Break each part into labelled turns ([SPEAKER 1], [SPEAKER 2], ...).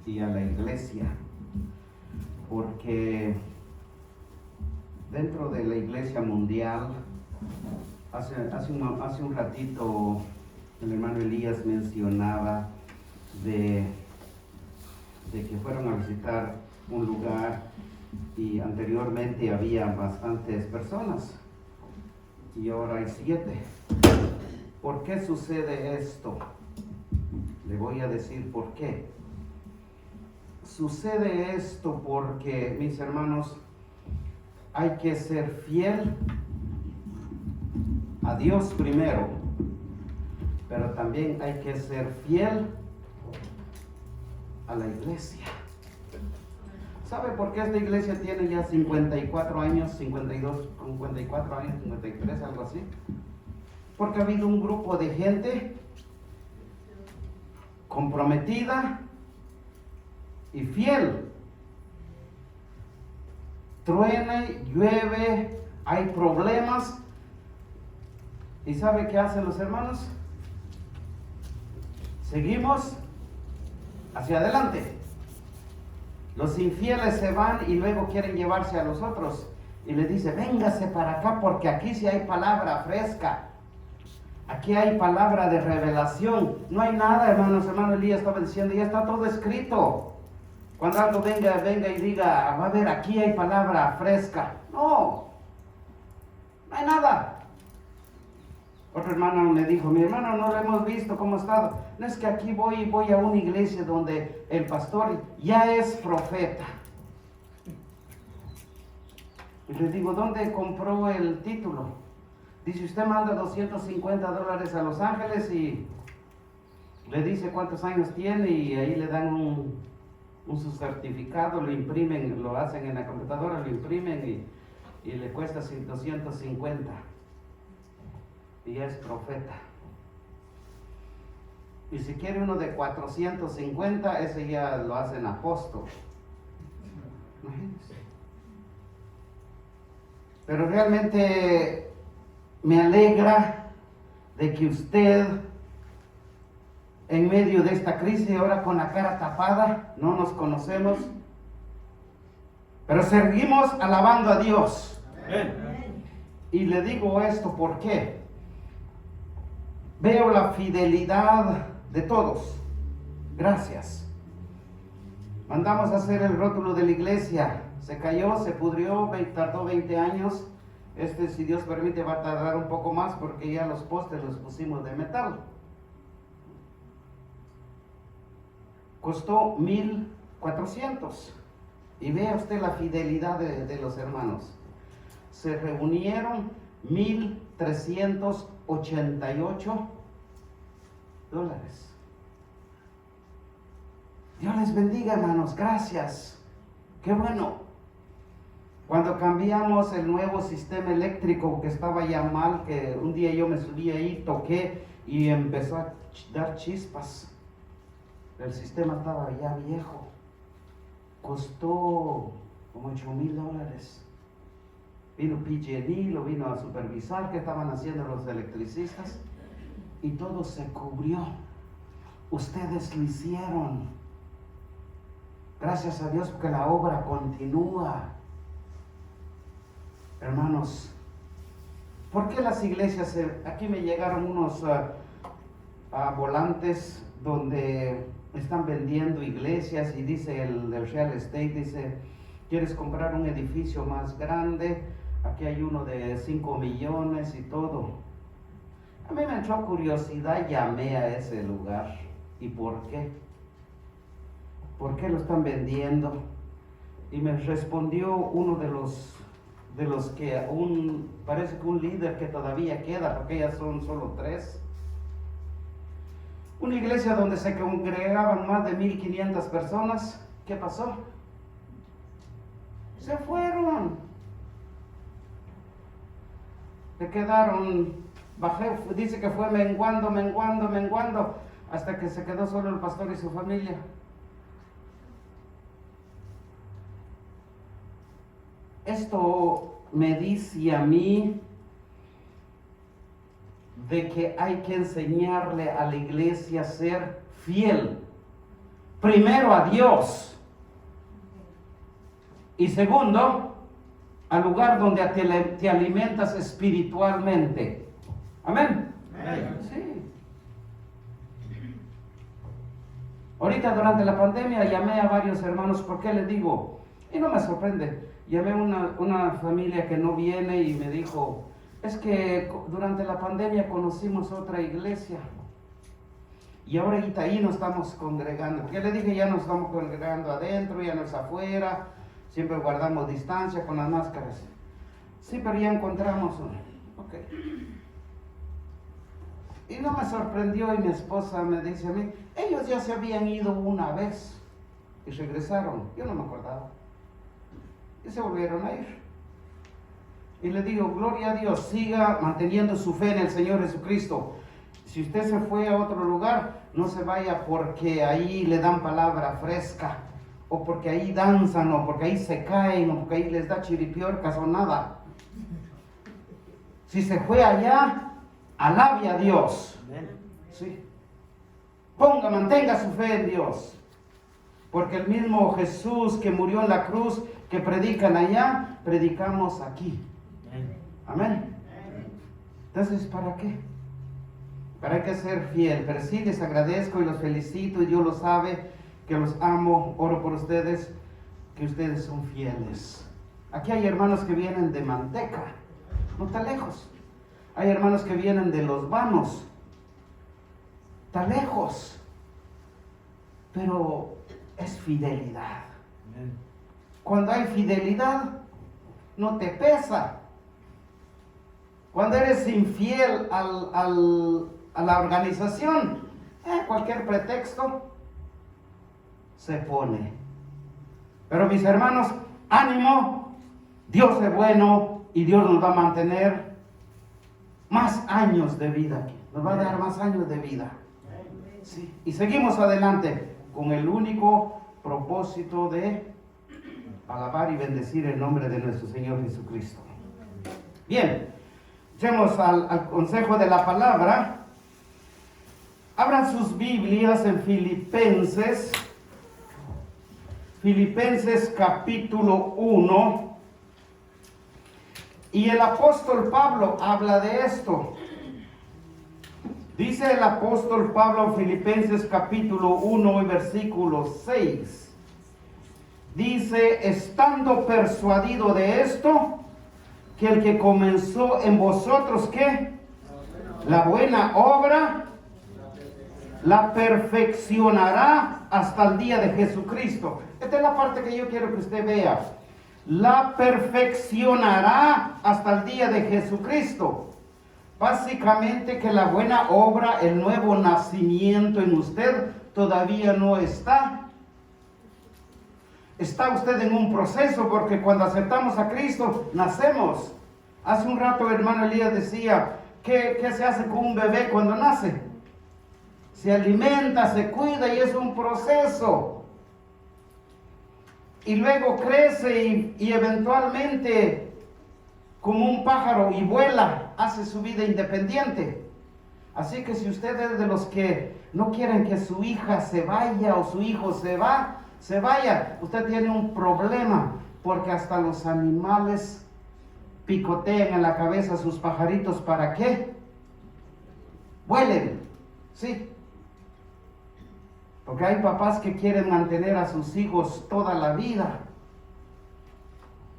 [SPEAKER 1] y a la iglesia, porque dentro de la iglesia mundial, hace un ratito el hermano Elías mencionaba de que fueron a visitar un lugar y anteriormente había bastantes personas y ahora hay 7. ¿Por qué sucede esto? Le voy a decir por qué. Sucede esto porque, mis hermanos, hay que ser fiel a Dios primero, pero también hay que ser fiel a la iglesia. ¿Sabe por qué esta iglesia tiene ya 54 años, 52, 54 años, 53, algo así? Porque ha habido un grupo de gente comprometida y fiel. Truene, llueve, hay problemas. ¿Y sabe qué hacen los hermanos? Seguimos hacia adelante. Los infieles se van y luego quieren llevarse a los otros. Y les dice, véngase para acá porque aquí sí hay palabra fresca. Aquí hay palabra de revelación. No hay nada, hermanos. Hermano Elías estaba diciendo, ya está todo escrito. Cuando algo venga y diga, va a ver, aquí hay palabra fresca. No hay nada. Otro hermano me dijo, mi hermano, no lo hemos visto, ¿cómo ha estado? No, es que aquí voy a una iglesia donde el pastor ya es profeta. Y les digo, ¿dónde compró el título? Dice, usted manda $250 a Los Ángeles y le dice cuántos años tiene y ahí le dan su certificado, lo imprimen, lo hacen en la computadora, lo imprimen y le cuesta $250. Y ya es profeta. Y si quiere uno de 450, ese ya lo hacen apóstol. Imagínense. Pero realmente me alegra de que usted, en medio de esta crisis, ahora con la cara tapada, no nos conocemos, pero seguimos alabando a Dios. Amén. Y le digo esto, ¿por qué? Veo la fidelidad de todos. Gracias. Mandamos a hacer el rótulo de la iglesia. Se cayó, se pudrió, tardó 20 años. Si Dios permite, va a tardar un poco más porque ya los postes los pusimos de metal. Costó 1,400. Y vea usted la fidelidad de los hermanos. Se reunieron $1,388. Dios les bendiga, hermanos, gracias. Qué bueno. Cuando cambiamos el nuevo sistema eléctrico que estaba ya mal, que un día yo me subí ahí, toqué y empezó a dar chispas. El sistema estaba ya viejo. Costó como $8,000. Vino PG&E, lo vino a supervisar qué estaban haciendo los electricistas y todo se cubrió. Ustedes lo hicieron. Gracias a Dios porque la obra continúa. Hermanos, ¿por qué las iglesias? Aquí me llegaron unos volantes donde están vendiendo iglesias y dice el real estate, dice, ¿quieres comprar un edificio más grande? Aquí hay uno de 5 millones y todo. A mí me entró curiosidad, llamé a ese lugar. ¿Y por qué? ¿Por qué lo están vendiendo? Y me respondió uno de los que parece que un líder que todavía queda, porque ya son solo 3. Una iglesia donde se congregaban más de 1,500 personas. ¿Qué pasó? Se fueron. Se quedaron, dice que fue menguando, hasta que se quedó solo el pastor y su familia. Esto me dice a mí de que hay que enseñarle a la iglesia a ser fiel primero a Dios. Y segundo, al lugar donde te alimentas espiritualmente. Amén.
[SPEAKER 2] Amén.
[SPEAKER 1] Sí. Ahorita durante la pandemia llamé a varios hermanos, ¿por qué les digo? Y no me sorprende. Llamé a una familia que no viene y me dijo, es que durante la pandemia conocimos otra iglesia. Y ahorita ahí nos estamos congregando. Porque le dije, ya nos estamos congregando adentro, ya no es afuera. Siempre guardamos distancia con las máscaras. Sí, pero ya encontramos uno. Ok. Y no me sorprendió y mi esposa me dice a mí, ellos ya se habían ido una vez y regresaron. Yo no me acordaba. Y se volvieron a ir. Y le digo, gloria a Dios, siga manteniendo su fe en el Señor Jesucristo. Si usted se fue a otro lugar, no se vaya porque ahí le dan palabra fresca, o porque ahí danzan, o porque ahí se caen, o porque ahí les da chiripiorcas o nada. Si se fue allá, alabe a Dios. Sí. Mantenga su fe en Dios. Porque el mismo Jesús que murió en la cruz, que predican allá, predicamos aquí. Amén. Entonces, ¿para qué? Para que ser fiel. Pero sí les agradezco y los felicito y Dios lo sabe, que los amo, oro por ustedes, que ustedes son fieles. Aquí hay hermanos que vienen de Manteca, no está lejos. Hay hermanos que vienen de Los Vanos, está lejos. Pero es fidelidad. Cuando hay fidelidad, no te pesa. Cuando eres infiel a la organización, cualquier pretexto se pone. Pero mis hermanos, ánimo, Dios es bueno y Dios nos va a mantener más años de vida. Nos va a dar más años de vida. Sí. Y seguimos adelante con el único propósito de alabar y bendecir el nombre de nuestro Señor Jesucristo. Bien, echemos al consejo de la palabra. Abran sus Biblias en Filipenses capítulo 1. Y el apóstol Pablo habla de esto. Dice el apóstol Pablo en Filipenses capítulo 1 y versículo 6. Dice, estando persuadido de esto, que el que comenzó en vosotros, ¿qué? La buena obra, la perfeccionará hasta el día de Jesucristo. Esta es la parte que yo quiero que usted vea. La perfeccionará hasta el día de Jesucristo. Básicamente que la buena obra, el nuevo nacimiento en usted todavía no está. Está usted en un proceso, porque cuando aceptamos a Cristo, nacemos. Hace un rato el hermano Elías decía, ¿qué se hace con un bebé cuando nace? Se alimenta, se cuida y es un proceso. Y luego crece y eventualmente, como un pájaro, y vuela, hace su vida independiente. Así que si usted es de los que no quieren que su hija se vaya o su hijo se vaya, usted tiene un problema, porque hasta los animales picotean en la cabeza a sus pajaritos. ¿Para qué? Vuelen, sí. Porque hay papás que quieren mantener a sus hijos toda la vida.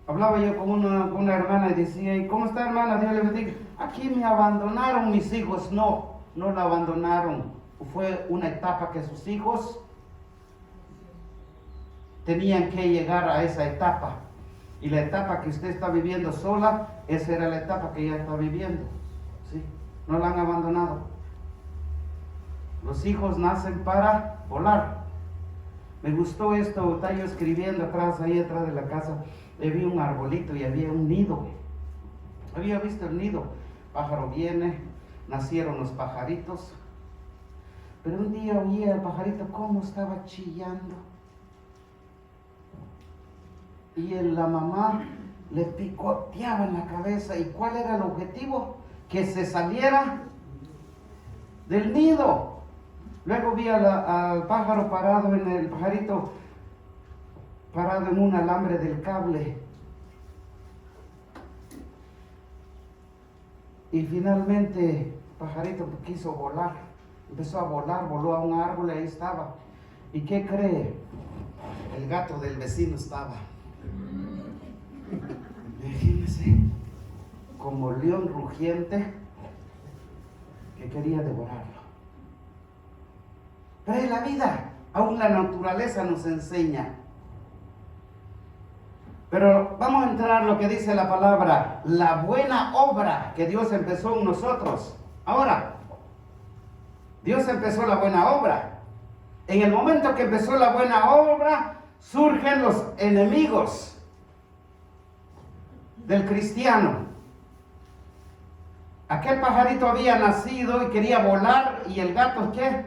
[SPEAKER 1] Hablaba yo con una hermana y decía, ¿y cómo está, hermana? Dios le bendiga. Aquí me abandonaron mis hijos. No la abandonaron. Fue una etapa que sus hijos tenían que llegar a esa etapa. Y la etapa que usted está viviendo sola, esa era la etapa que ella está viviendo. ¿Sí? No la han abandonado. Los hijos nacen para volar. Me gustó esto, estaba yo escribiendo ahí atrás de la casa. Vi un arbolito y había un nido. Había visto el nido. Pájaro viene, nacieron los pajaritos. Pero un día oía el pajarito cómo estaba chillando. Y la mamá le picoteaba en la cabeza. ¿Y cuál era el objetivo? Que se saliera del nido. Luego vi al pájaro parado el pajarito parado en un alambre del cable. Y finalmente el pajarito quiso volar. Empezó a volar, voló a un árbol y ahí estaba. ¿Y qué cree? El gato del vecino estaba. Imagínense, como león rugiente que quería devorarlo. Pero en la vida, aún la naturaleza nos enseña. Pero vamos a entrar a lo que dice la palabra, la buena obra que Dios empezó en nosotros. Ahora, Dios empezó la buena obra. En el momento que empezó la buena obra, surgen los enemigos del cristiano. Aquel pajarito había nacido y quería volar, y el gato, ¿qué?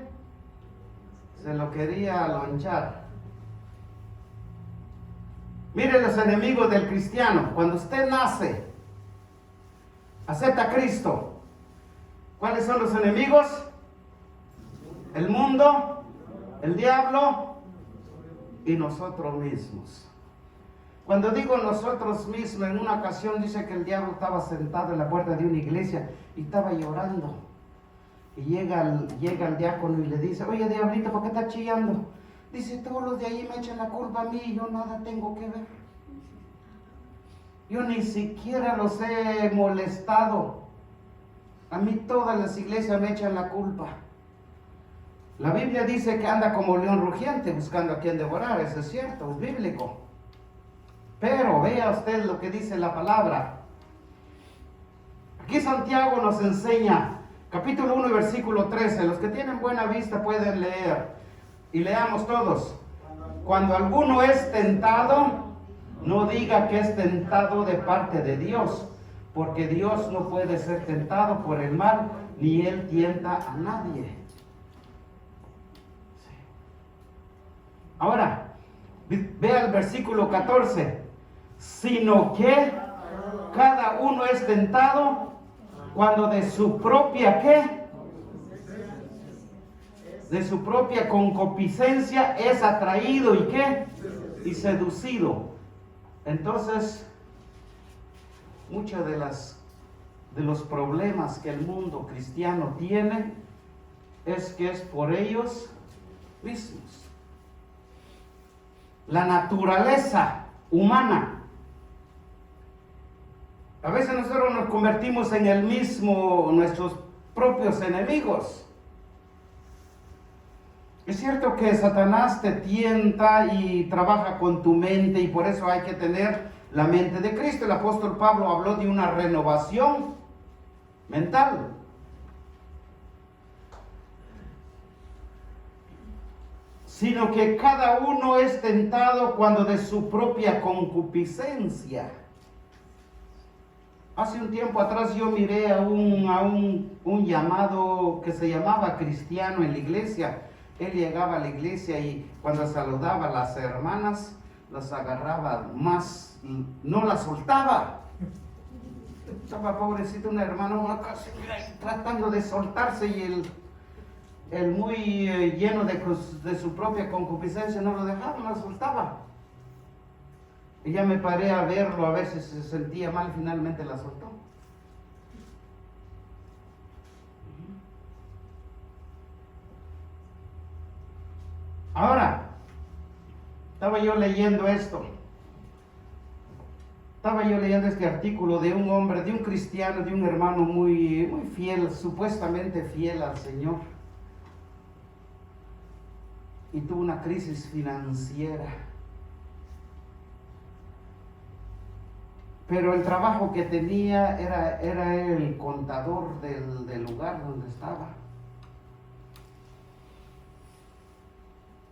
[SPEAKER 1] Se lo quería lonchar. Mire los enemigos del cristiano. Cuando usted nace, acepta a Cristo, ¿cuáles son los enemigos? El mundo, el diablo y nosotros mismos. Cuando digo nosotros mismos, en una ocasión dice que el diablo estaba sentado en la puerta de una iglesia y estaba llorando. Y llega el diácono y le dice: oye, diablito, ¿por qué estás chillando? Dice: todos los de ahí me echan la culpa a mí y yo nada tengo que ver. Yo ni siquiera los he molestado. A mí todas las iglesias me echan la culpa. La Biblia dice que anda como león rugiente buscando a quien devorar. Eso es cierto, es bíblico. Pero vea usted lo que dice la palabra. Aquí Santiago nos enseña, capítulo 1 y versículo 13. Los que tienen buena vista pueden leer. Y leamos todos. Cuando alguno es tentado, no diga que es tentado de parte de Dios, porque Dios no puede ser tentado por el mal, ni Él tienta a nadie. Ahora, vea el versículo 14. Sino que cada uno es tentado cuando de su propia, ¿qué? De su propia concupiscencia es atraído y ¿qué? Y seducido. Entonces, muchos de los problemas que el mundo cristiano tiene es que es por ellos mismos. La naturaleza humana. A veces nosotros nos convertimos en nuestros propios enemigos. Es cierto que Satanás te tienta y trabaja con tu mente, y por eso hay que tener la mente de Cristo. El apóstol Pablo habló de una renovación mental. Sino que cada uno es tentado cuando de su propia concupiscencia. Hace un tiempo atrás yo miré a un llamado que se llamaba cristiano en la iglesia. Él llegaba a la iglesia y cuando saludaba a las hermanas, las agarraba más, no las soltaba. Estaba pobrecito un hermano tratando de soltarse, y el muy lleno de su propia concupiscencia no lo dejaba, no lo soltaba. Y ya me paré a verlo, a veces se sentía mal, finalmente la soltó. Ahora, estaba yo leyendo este artículo de un hombre, de un cristiano, de un hermano muy, muy fiel, supuestamente fiel al Señor. Y tuvo una crisis financiera. Pero el trabajo que tenía era el contador del lugar donde estaba.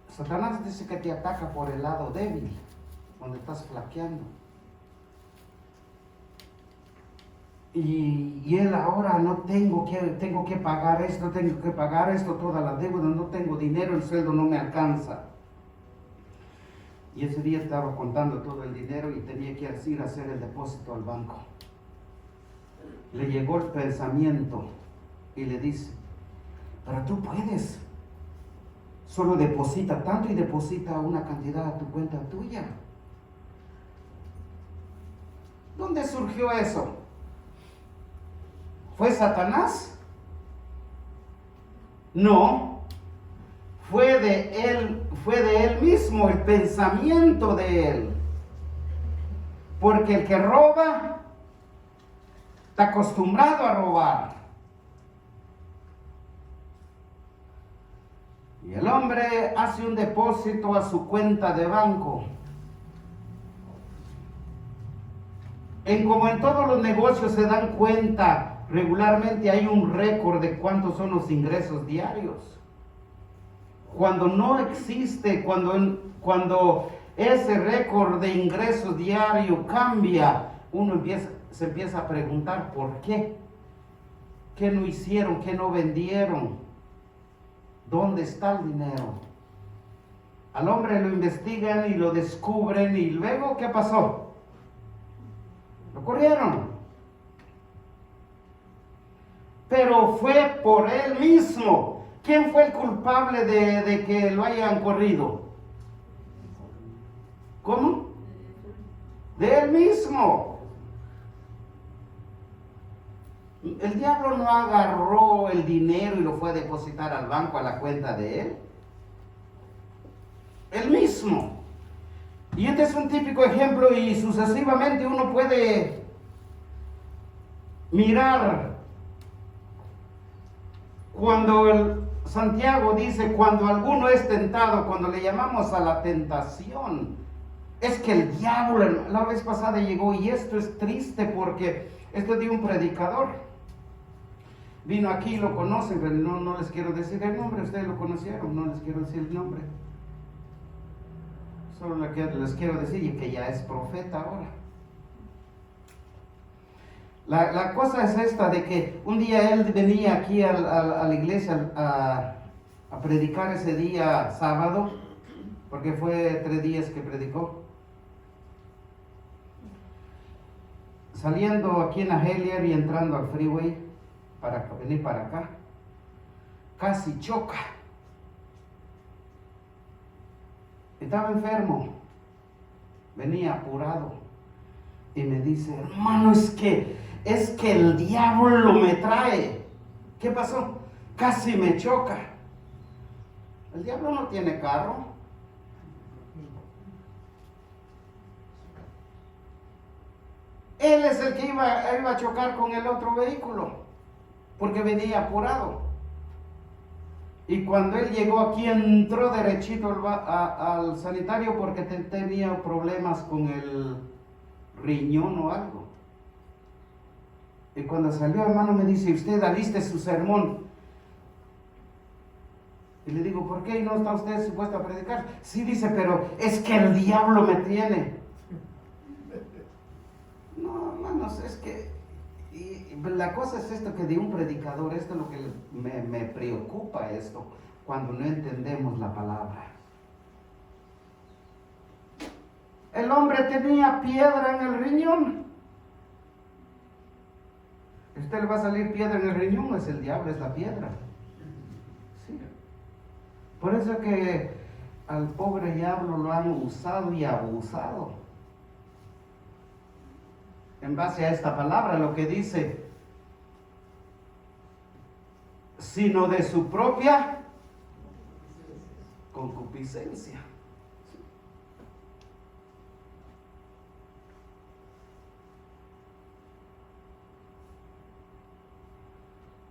[SPEAKER 1] Satanás dice que te ataca por el lado débil, donde estás flaqueando. Y él ahora tengo que pagar esto, toda la deuda, no tengo dinero, el sueldo no me alcanza. Y ese día estaba contando todo el dinero y tenía que ir a hacer el depósito al banco. Le llegó el pensamiento y le dice: pero tú puedes. solo deposita tanto y deposita una cantidad a tu cuenta tuya. ¿Dónde surgió eso? ¿Fue Satanás? No, fue de él mismo, el pensamiento de él. Porque el que roba está acostumbrado a robar. Y el hombre hace un depósito a su cuenta de banco. Como en todos los negocios se dan cuenta, regularmente hay un récord de cuántos son los ingresos diarios. Cuando no existe, cuando ese récord de ingresos diario cambia, uno se empieza a preguntar por qué. ¿Qué no hicieron? ¿Qué no vendieron? ¿Dónde está el dinero? Al hombre lo investigan y lo descubren y luego, ¿qué pasó? Lo corrieron. Pero fue por él mismo. ¿Quién fue el culpable de que lo hayan corrido? ¿Cómo? De él mismo. El diablo no agarró el dinero y lo fue a depositar al banco, a la cuenta de él. Él mismo. Y este es un típico ejemplo y sucesivamente uno puede mirar cuando Santiago dice, cuando alguno es tentado, cuando le llamamos a la tentación, es que el diablo, la vez pasada llegó, y esto es triste porque esto es de un predicador. Vino aquí, lo conocen, pero no les quiero decir el nombre, ustedes lo conocieron, no les quiero decir el nombre. Solo les quiero decir que ya es profeta ahora. La cosa es esta, de que un día él venía aquí a la iglesia a predicar ese día sábado, porque fue 3 días que predicó. Saliendo aquí en Ahelia y entrando al freeway para venir para acá, casi choca. Estaba enfermo, venía apurado y me dice, hermano, es que el diablo me trae. ¿Qué pasó? Casi me choca. El diablo no tiene carro. Él es el que iba a chocar con el otro vehículo, porque venía apurado. Y cuando él llegó aquí, entró derechito al sanitario porque tenía problemas con el riñón o algo. Y cuando salió, hermano, me dice, usted aliste su sermón. Y le digo, ¿por qué no está usted supuesto a predicar? Sí, dice, pero es que el diablo me tiene. No, hermanos, es que la cosa es esto, que de un predicador, esto es lo que me preocupa, esto, cuando no entendemos la palabra. El hombre tenía piedra en el riñón. ¿Usted le va a salir piedra en el riñón? No es el diablo, es la piedra. Sí. Por eso que al pobre diablo lo han usado y abusado. En base a esta palabra, lo que dice, sino de su propia concupiscencia.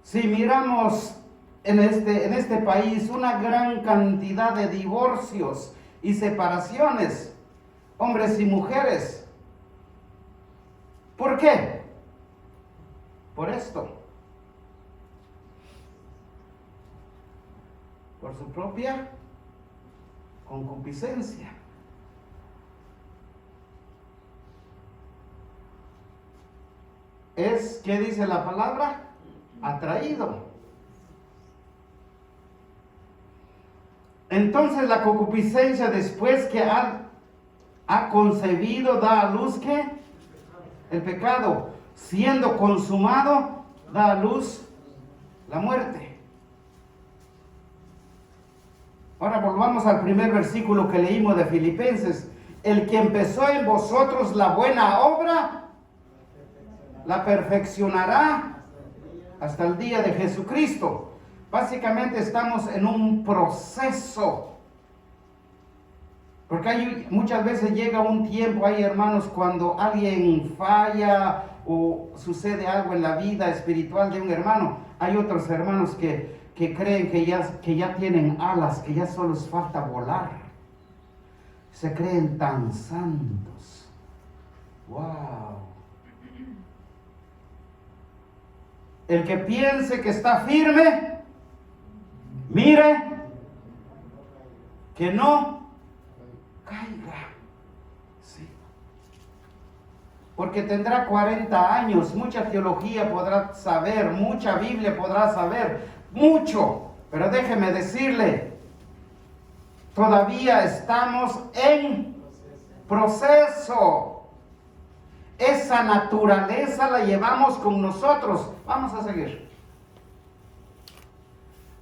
[SPEAKER 1] Si miramos en este país una gran cantidad de divorcios y separaciones, hombres y mujeres. ¿Por qué? Por esto. Por su propia concupiscencia. Es, ¿qué dice la palabra? Atraído. Entonces la concupiscencia, después que ha concebido, da a luz, ¿qué? El pecado. Siendo consumado, da a luz la muerte. Ahora volvamos al primer versículo que leímos de Filipenses. El que empezó en vosotros la buena obra, la perfeccionará hasta el día de Jesucristo. Básicamente estamos en un proceso. Porque muchas veces llega un tiempo, hay hermanos, cuando alguien falla o sucede algo en la vida espiritual de un hermano. Hay otros hermanos que creen que ya tienen alas, que ya solo les falta volar. Se creen tan santos. ¡Wow! El que piense que está firme, mire que no caiga. Sí. Porque tendrá 40 años, mucha teología podrá saber, mucha Biblia podrá saber, mucho. Pero déjeme decirle, todavía estamos en proceso. Esa naturaleza la llevamos con nosotros. Vamos a seguir.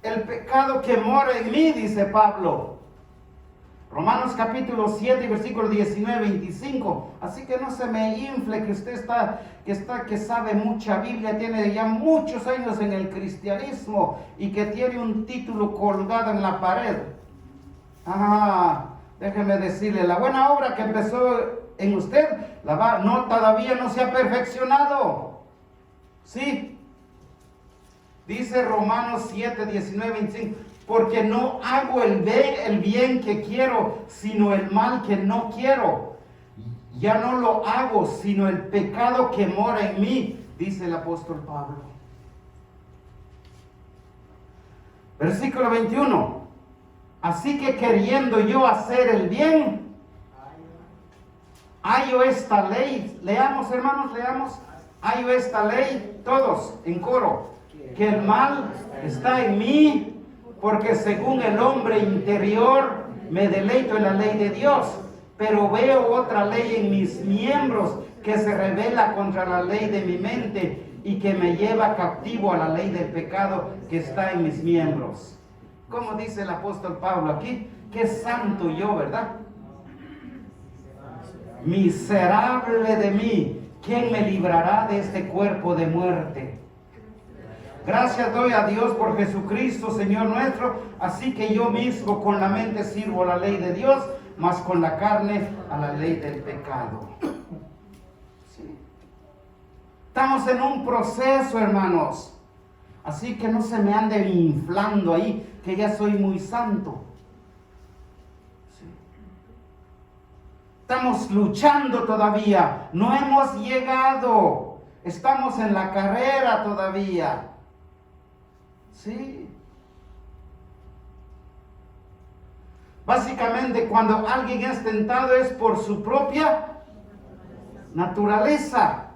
[SPEAKER 1] El pecado que mora en mí, dice Pablo. Romanos capítulo 7, versículo 19-25. Así que no se me infle que usted que sabe mucha Biblia, tiene ya muchos años en el cristianismo y que tiene un título colgado en la pared. Déjeme decirle, la buena obra que empezó en usted, todavía no se ha perfeccionado. Sí. Dice Romanos 7, 19-25. Porque no hago el bien que quiero, sino el mal que no quiero. Ya no lo hago, sino el pecado que mora en mí, dice el apóstol Pablo. Versículo 21. Así que queriendo yo hacer el bien, hallo esta ley. Leamos, hermanos, leamos. Hallo esta ley, todos en coro, que el mal está en mí, porque según el hombre interior me deleito en la ley de Dios, pero veo otra ley en mis miembros que se rebela contra la ley de mi mente y que me lleva cautivo a la ley del pecado que está en mis miembros. ¿Cómo dice el apóstol Pablo aquí? Qué santo yo, ¿verdad? Miserable de mí, ¿quién me librará de este cuerpo de muerte? Gracias doy a Dios por Jesucristo, Señor nuestro. Así que yo mismo con la mente sirvo la ley de Dios, mas con la carne a la ley del pecado. Sí. Estamos en un proceso, hermanos. Así que no se me ande inflando ahí, que ya soy muy santo. Sí. Estamos luchando todavía. No hemos llegado. Estamos en la carrera todavía. Sí. Básicamente, cuando alguien es tentado es por su propia naturaleza.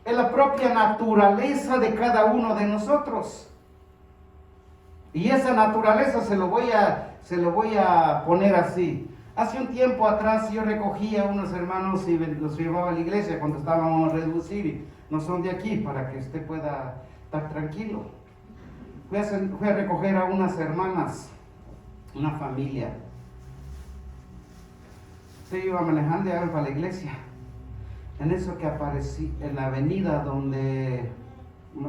[SPEAKER 1] Es la propia naturaleza de cada uno de nosotros. Y esa naturaleza se lo voy a poner así. Hace un tiempo atrás yo recogía a unos hermanos y los llevaba a la iglesia cuando estábamos a reducir. Y no son de aquí, para que usted pueda estar tranquilo. Fui a recoger a unas hermanas, una familia. Usted iba manejando y para la iglesia. En eso que aparecí, en la avenida donde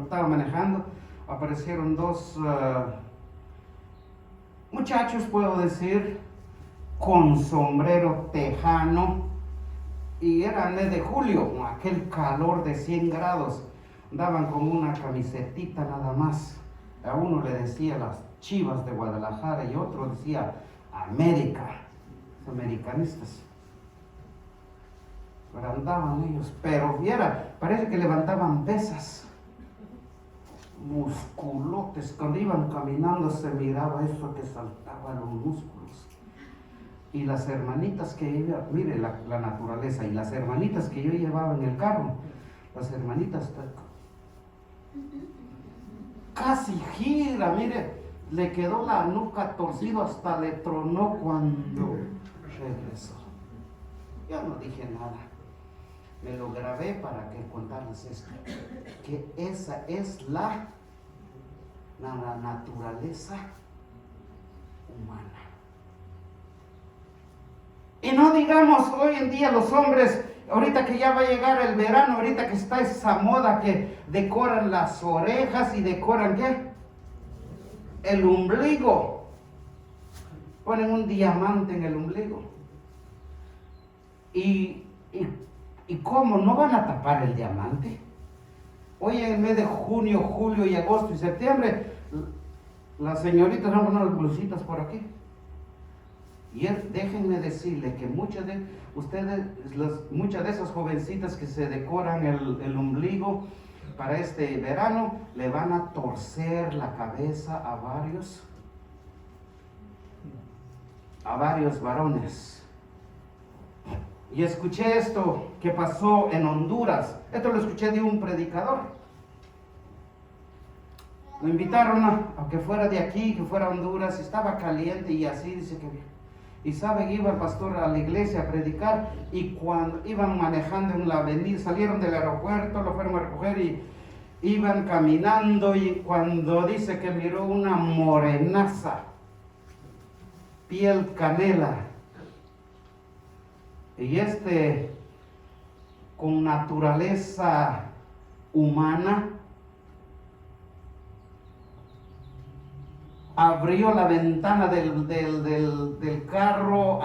[SPEAKER 1] estaba manejando, aparecieron dos muchachos, puedo decir, con sombrero tejano. Y era el mes de julio, aquel calor de 100 grados. Andaban con una camisetita nada más. A uno le decía las Chivas de Guadalajara y otro decía América, los americanistas. Pero andaban ellos, pero viera, parece que levantaban pesas, musculotes. Cuando iban caminando se miraba eso que saltaban los músculos. Y las hermanitas que iba, mire la naturaleza, y las hermanitas que yo llevaba en el carro, las hermanitas casi gira, mire, le quedó la nuca torcida, hasta le tronó cuando regresó. Yo no dije nada, me lo grabé para que contarles esto, que esa es la naturaleza humana. Y no digamos hoy en día los hombres, ahorita que ya va a llegar el verano, ahorita que está esa moda que decoran las orejas y decoran ¿qué? El ombligo. Ponen un diamante en el ombligo. ¿Y cómo? ¿No van a tapar el diamante? Hoy en el mes de junio, julio y agosto y septiembre, las señoritas van a poner las blusitas por aquí. Y déjenme decirle que muchas de esas jovencitas que se decoran el ombligo para este verano, le van a torcer la cabeza a varios varones. Y escuché esto que pasó en Honduras. Esto lo escuché de un predicador. Lo invitaron a que fuera de aquí, que fuera a Honduras. Estaba caliente y así dice que... Y saben, iba el pastor a la iglesia a predicar. Y cuando iban manejando en la avenida, salieron del aeropuerto, lo fueron a recoger y iban caminando. Y cuando dice que miró una morenaza, piel canela, y con naturaleza humana, abrió la ventana del carro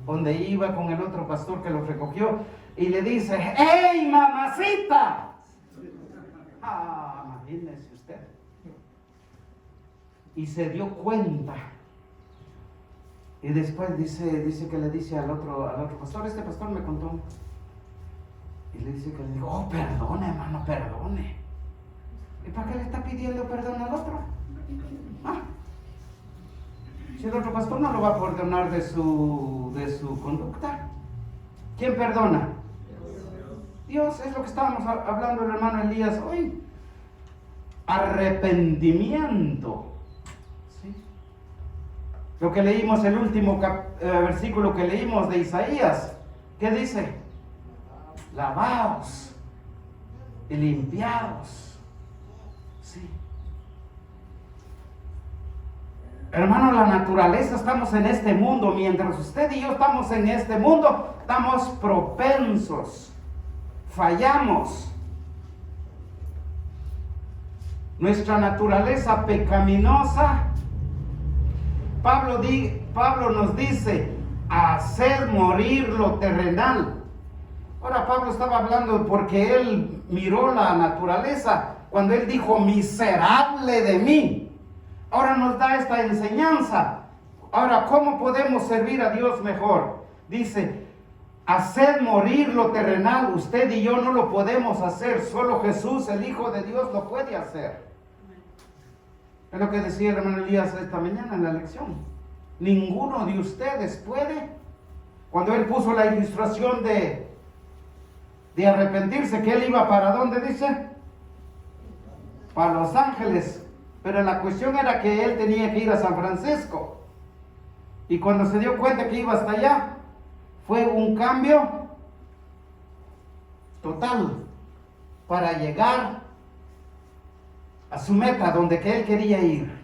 [SPEAKER 1] donde iba con el otro pastor que lo recogió y le dice: ¡Hey, mamacita! Imagínese usted. Y se dio cuenta. Y después dice que le dice al otro pastor: este pastor me contó. Y le dice que le dijo: oh, perdone, hermano, perdone. ¿Y para qué le está pidiendo perdón al otro? Si el otro pastor no lo va a perdonar de su conducta. ¿Quién perdona? Dios. Es lo que estábamos hablando el hermano Elías hoy. Arrepentimiento. ¿Sí? Lo que leímos, el último versículo que leímos de Isaías, ¿qué dice? Lavaos y limpiaos. Sí. Hermano, la naturaleza, estamos en este mundo. Mientras usted y yo estamos en este mundo, estamos propensos, fallamos. Nuestra naturaleza pecaminosa, Pablo nos dice: hacer morir lo terrenal. Ahora Pablo estaba hablando porque él miró la naturaleza cuando él dijo: miserable de mí. Ahora nos da esta enseñanza. Ahora, ¿cómo podemos servir a Dios mejor? Dice: hacer morir lo terrenal. Usted y yo no lo podemos hacer. Solo Jesús, el Hijo de Dios, lo puede hacer. Es lo que decía el hermano Elías esta mañana en la lección. Ninguno de ustedes puede. Cuando él puso la ilustración de arrepentirse, que él iba para ¿dónde dice? Para Los Ángeles. Pero la cuestión era que él tenía que ir a San Francisco. Y cuando se dio cuenta que iba hasta allá, fue un cambio total para llegar a su meta, donde que él quería ir.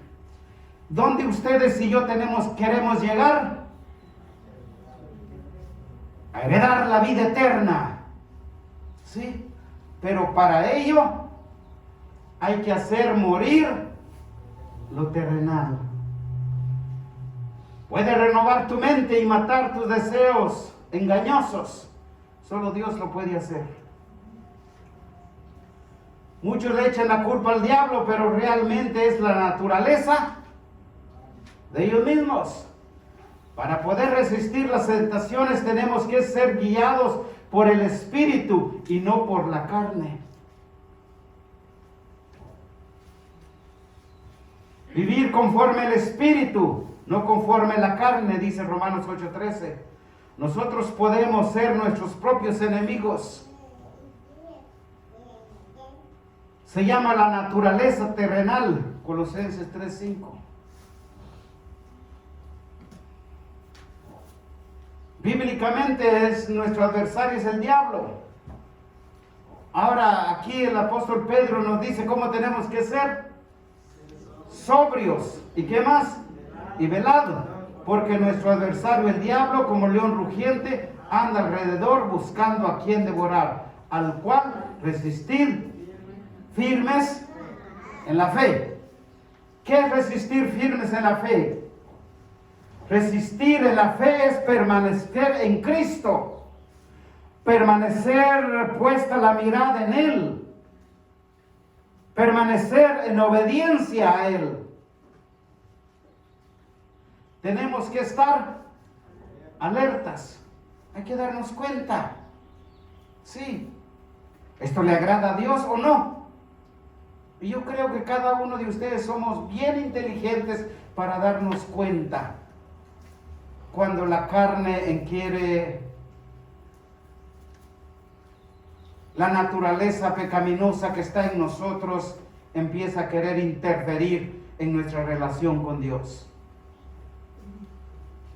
[SPEAKER 1] ¿Dónde ustedes y yo queremos llegar? A heredar la vida eterna. ¿Sí? Pero para ello hay que hacer morir lo terrenal. Puede renovar tu mente y matar tus deseos engañosos. Solo Dios lo puede hacer. Muchos le echan la culpa al diablo, pero realmente es la naturaleza de ellos mismos. Para poder resistir las tentaciones tenemos que ser guiados por el Espíritu y no por la carne. Vivir conforme el Espíritu, no conforme la carne, dice Romanos 8:13. Nosotros podemos ser nuestros propios enemigos. Se llama la naturaleza terrenal, Colosenses 3:5. Bíblicamente nuestro adversario es el diablo. Ahora aquí el apóstol Pedro nos dice cómo tenemos que ser. Sobrios. ¿Y qué más? y velad, porque nuestro adversario el diablo, como león rugiente, anda alrededor buscando a quien devorar, al cual resistir firmes en la fe. ¿Qué es resistir firmes en la fe? Resistir en la fe es permanecer en Cristo, permanecer puesta la mirada en Él, permanecer en obediencia a Él. Tenemos que estar alertas, hay que darnos cuenta, sí, ¿esto le agrada a Dios o no? Y yo creo que cada uno de ustedes somos bien inteligentes para darnos cuenta cuando la carne quiere, la naturaleza pecaminosa que está en nosotros empieza a querer interferir en nuestra relación con Dios.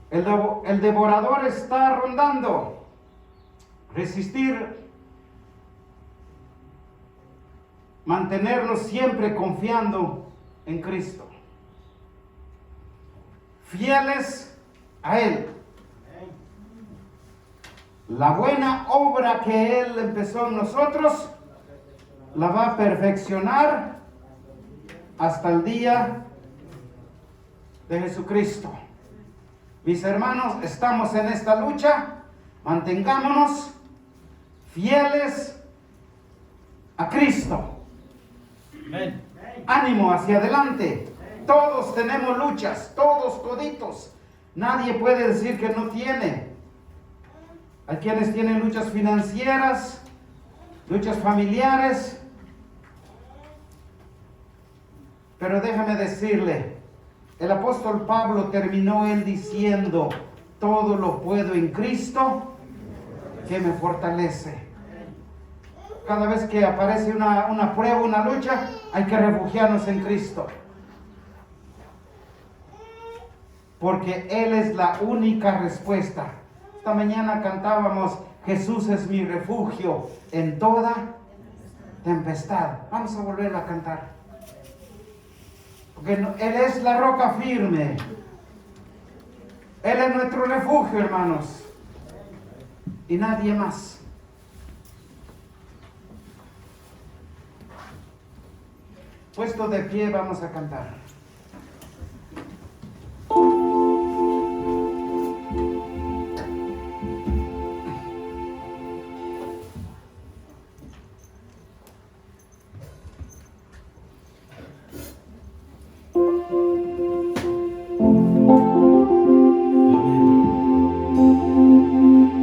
[SPEAKER 1] El devorador está rondando. Resistir, mantenernos siempre confiando en Cristo, fieles a Él. La buena obra que Él empezó en nosotros, la va a perfeccionar hasta el día de Jesucristo. Mis hermanos, estamos en esta lucha, mantengámonos fieles a Cristo.
[SPEAKER 2] Amén.
[SPEAKER 1] Ánimo hacia adelante. Todos tenemos luchas, todos toditos. Nadie puede decir que no tiene. Hay quienes tienen luchas financieras, luchas familiares. Pero déjame decirle, el apóstol Pablo terminó él diciendo, todo lo puedo en Cristo que me fortalece. Cada vez que aparece una prueba, una lucha, hay que refugiarnos en Cristo. Porque Él es la única respuesta. Esta mañana cantábamos, Jesús es mi refugio en toda tempestad. Vamos a volver a cantar. Porque Él es la roca firme. Él es nuestro refugio, hermanos. Y nadie más. Puesto de pie, vamos a cantar.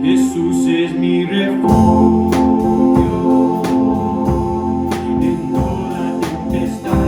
[SPEAKER 2] Jesús es mi refugio en toda tempestad.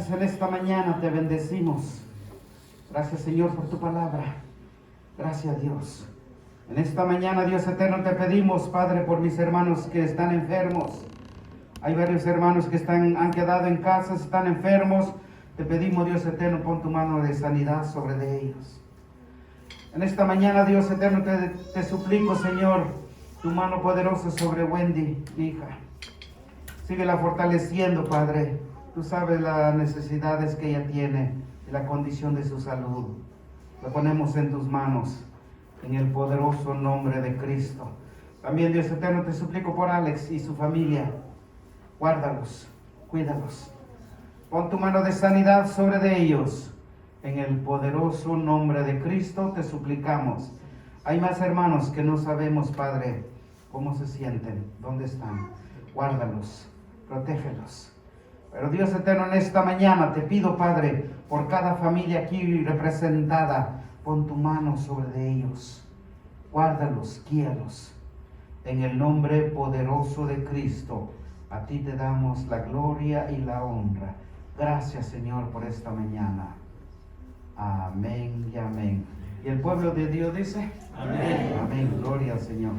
[SPEAKER 1] gracias en esta mañana, te bendecimos. Gracias, Señor, por tu palabra. Gracias, Dios. En esta mañana, Dios eterno, te pedimos, Padre, por mis hermanos que están enfermos. Hay varios hermanos que han quedado en casa, están enfermos. Te pedimos, Dios eterno, pon tu mano de sanidad sobre de ellos. En esta mañana, Dios eterno, te suplico, Señor, tu mano poderosa sobre Wendy, mi hija. Síguela fortaleciendo, Padre. Tú sabes las necesidades que ella tiene y la condición de su salud. Lo ponemos en tus manos, en el poderoso nombre de Cristo. También, Dios eterno, te suplico por Alex y su familia. Guárdalos, cuídalos. Pon tu mano de sanidad sobre de ellos. En el poderoso nombre de Cristo te suplicamos. Hay más hermanos que no sabemos, Padre, cómo se sienten, dónde están. Guárdalos, protégelos. Pero Dios eterno, en esta mañana te pido, Padre, por cada familia aquí representada, pon tu mano sobre de ellos. Guárdalos, guíalos. En el nombre poderoso de Cristo, a ti te damos la gloria y la honra. Gracias, Señor, por esta mañana. Amén y amén. Y el pueblo de Dios dice, amén. Amén. Gloria al Señor.